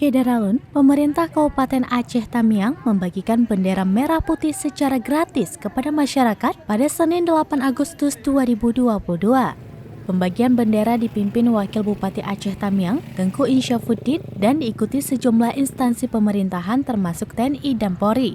Syedaralun, pemerintah Kabupaten Aceh Tamiang membagikan bendera merah putih secara gratis kepada masyarakat pada Senin 8 Agustus 2022. Pembagian bendera dipimpin Wakil Bupati Aceh Tamiang, Tengku Insyafuddin, dan diikuti sejumlah instansi pemerintahan termasuk TNI dan Polri.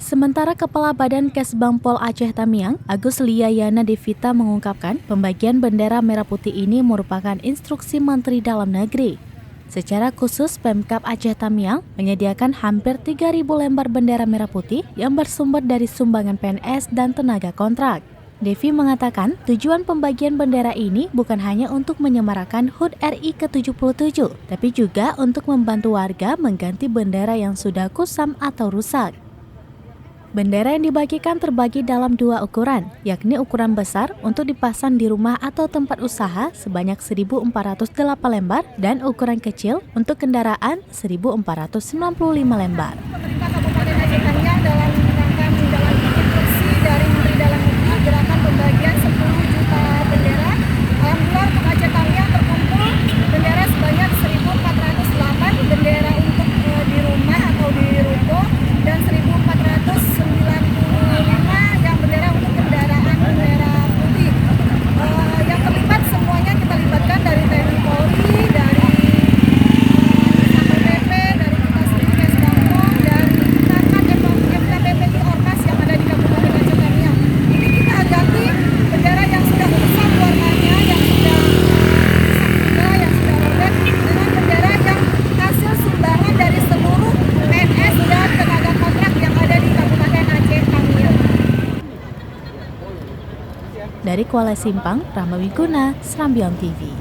Sementara Kepala Badan Kesbang Pol Aceh Tamiang, Agus Liyayana Devita mengungkapkan pembagian bendera merah putih ini merupakan instruksi Menteri Dalam Negeri. Secara khusus, Pemkab Aceh Tamiang menyediakan hampir 3.000 lembar bendera merah putih yang bersumber dari sumbangan PNS dan tenaga kontrak. Devi mengatakan tujuan pembagian bendera ini bukan hanya untuk menyemarakan HUT RI ke-77, tapi juga untuk membantu warga mengganti bendera yang sudah kusam atau rusak. Bendera yang dibagikan terbagi dalam dua ukuran, yakni ukuran besar untuk dipasang di rumah atau tempat usaha sebanyak 1.408 lembar dan ukuran kecil untuk kendaraan 1.495 lembar. Pemerintah Kabupaten Aceh Tamiang dalam rangka menjalankan instruksi dari Menteri Dalam Negeri gerakan pembagian 10 juta bendera. Alhamdulillah untuk Aceh Tamiang terkumpul bendera sebanyak 1.408 bendera untuk di rumah atau di ruko dan 1.495 yang bendera untuk kendaraan bendera putih. Yang terlibat semuanya kita libatkan dari TNI Polri, dari Satpol PP, dari kita sendiri Kesbang Pol, dan FKPPI Ormas yang ada di Kabupaten Aceh Tamiang. Ini kita ganti bendera yang sudah kusam warnanya, yang sudah yang sudah robek dengan bendera yang hasil sumbangan dari seluruh PNS dan tenaga kontrak yang ada di Kabupaten Aceh Tamiang. Dari Kuala Simpang, Rahma Wiguna, Serambion TV.